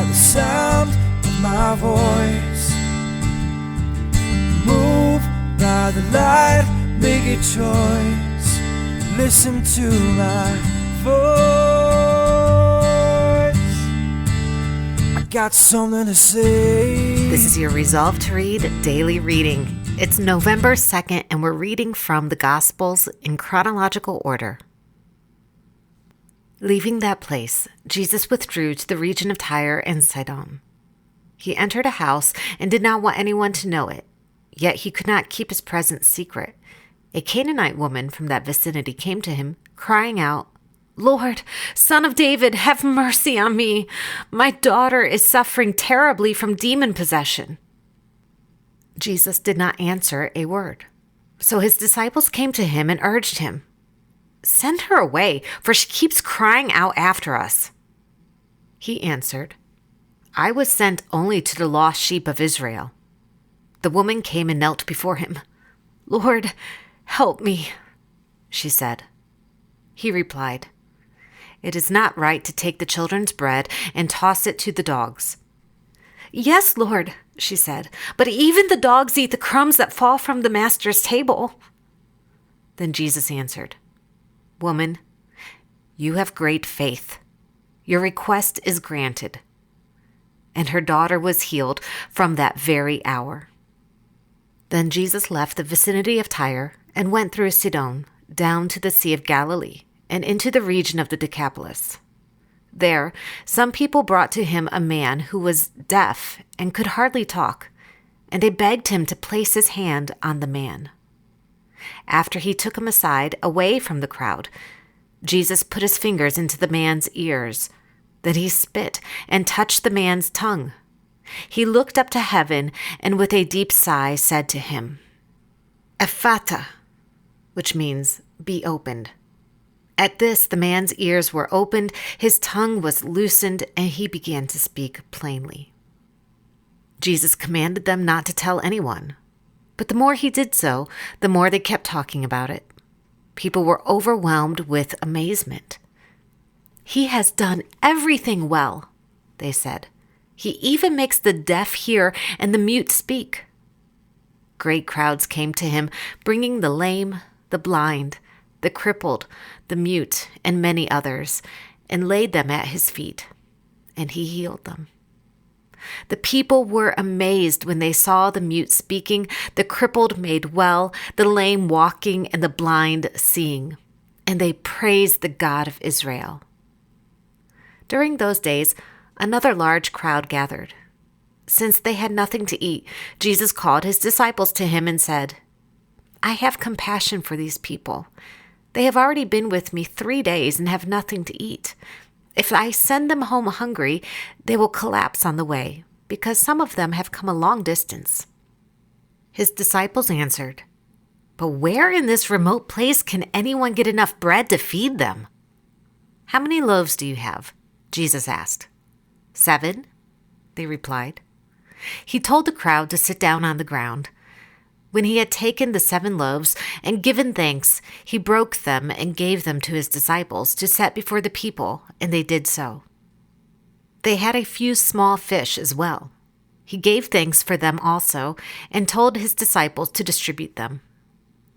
the sound of my voice. Move by the light, make a choice. Listen to my voice. I got something to say. This is your Resolve to Read daily reading. It's November 2nd, and we're reading from the Gospels in chronological order. Leaving that place, Jesus withdrew to the region of Tyre and Sidon. He entered a house and did not want anyone to know it, yet he could not keep his presence secret. A Canaanite woman from that vicinity came to him, crying out, "Lord, Son of David, have mercy on me. My daughter is suffering terribly from demon possession." Jesus did not answer a word. So his disciples came to him and urged him, "Send her away, for she keeps crying out after us." He answered, "I was sent only to the lost sheep of Israel." The woman came and knelt before him. "Lord, help me," she said. He replied, "It is not right to take the children's bread and toss it to the dogs." "Yes, Lord," she said, "but even the dogs eat the crumbs that fall from the master's table." Then Jesus answered, "Woman, you have great faith. Your request is granted." And her daughter was healed from that very hour. Then Jesus left the vicinity of Tyre and went through Sidon, down to the Sea of Galilee, and into the region of the Decapolis. There, some people brought to him a man who was deaf and could hardly talk, and they begged him to place his hand on the man. After he took him aside, away from the crowd, Jesus put his fingers into the man's ears. Then he spit and touched the man's tongue. He looked up to heaven and with a deep sigh said to him, "Ephata," which means, "be opened." At this, the man's ears were opened, his tongue was loosened, and he began to speak plainly. Jesus commanded them not to tell anyone, but the more he did so, the more they kept talking about it. People were overwhelmed with amazement. "He has done everything well," they said. "He even makes the deaf hear and the mute speak." Great crowds came to him, bringing the lame, the blind, the crippled, the mute, and many others, and laid them at his feet, and he healed them. The people were amazed when they saw the mute speaking, the crippled made well, the lame walking, and the blind seeing, and they praised the God of Israel. During those days, another large crowd gathered. Since they had nothing to eat, Jesus called his disciples to him and said, "I have compassion for these people. They have already been with me 3 days and have nothing to eat. If I send them home hungry, they will collapse on the way, because some of them have come a long distance." His disciples answered, "But where in this remote place can anyone get enough bread to feed them?" "How many loaves do you have?" Jesus asked. 7, they replied. He told the crowd to sit down on the ground. When he had taken the 7 loaves and given thanks, he broke them and gave them to his disciples to set before the people, and they did so. They had a few small fish as well. He gave thanks for them also, and told his disciples to distribute them.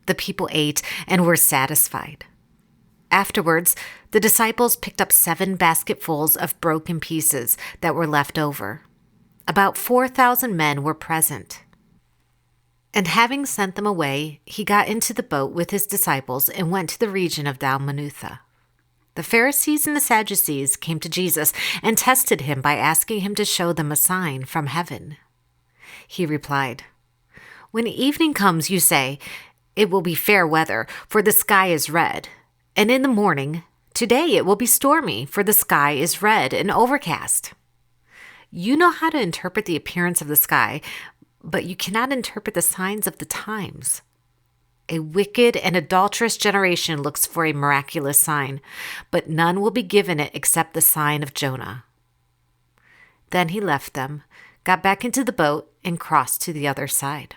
The people ate and were satisfied. Afterwards, the disciples picked up 7 basketfuls of broken pieces that were left over. About 4,000 men were present. And having sent them away, he got into the boat with his disciples and went to the region of Dalmanutha. The Pharisees and the Sadducees came to Jesus and tested him by asking him to show them a sign from heaven. He replied, "When evening comes, you say, 'It will be fair weather, for the sky is red.' And in the morning, 'Today it will be stormy, for the sky is red and overcast.' You know how to interpret the appearance of the sky, but you cannot interpret the signs of the times. A wicked and adulterous generation looks for a miraculous sign, but none will be given it except the sign of Jonah." Then he left them, got back into the boat, and crossed to the other side.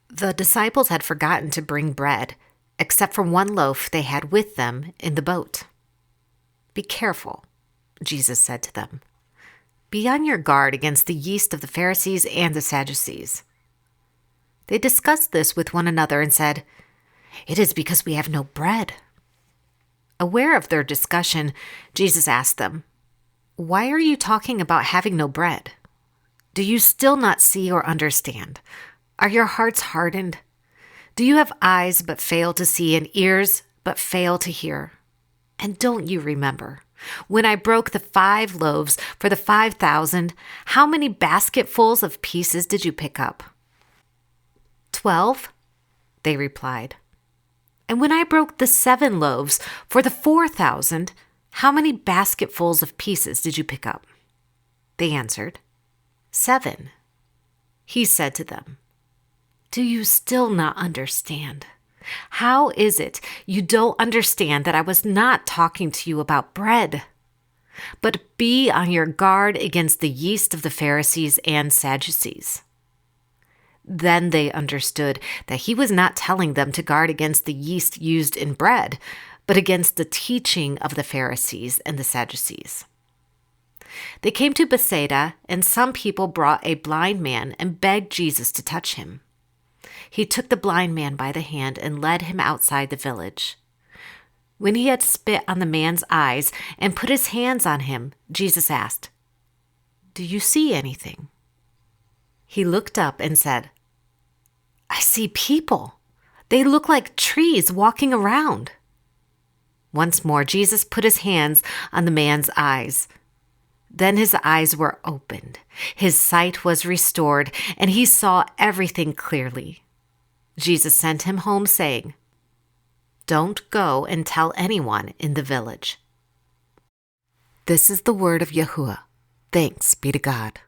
The disciples had forgotten to bring bread, except for 1 loaf they had with them in the boat. "Be careful," Jesus said to them. Be on your guard against the yeast of the Pharisees and the Sadducees." They discussed this with one another and said, "It is because we have no bread." Aware of their discussion, Jesus asked them, "Why are you talking about having no bread? Do you still not see or understand? Are your hearts hardened? Do you have eyes but fail to see and ears but fail to hear? And don't you remember, when I broke the 5 loaves for the 5,000, how many basketfuls of pieces did you pick up?" 12, they replied. "And when I broke the 7 loaves for the 4,000, how many basketfuls of pieces did you pick up?" They answered, 7. He said to them, "Do you still not understand? How is it you don't understand that I was not talking to you about bread? But be on your guard against the yeast of the Pharisees and Sadducees." Then they understood that he was not telling them to guard against the yeast used in bread, but against the teaching of the Pharisees and the Sadducees. They came to Bethsaida, and some people brought a blind man and begged Jesus to touch him. He took the blind man by the hand and led him outside the village. When he had spit on the man's eyes and put his hands on him, Jesus asked, "Do you see anything?" He looked up and said, "I see people. They look like trees walking around." Once more, Jesus put his hands on the man's eyes. Then his eyes were opened, his sight was restored, and he saw everything clearly. Jesus sent him home, saying, "Don't go and tell anyone in the village." This is the word of Yahuwah. Thanks be to God.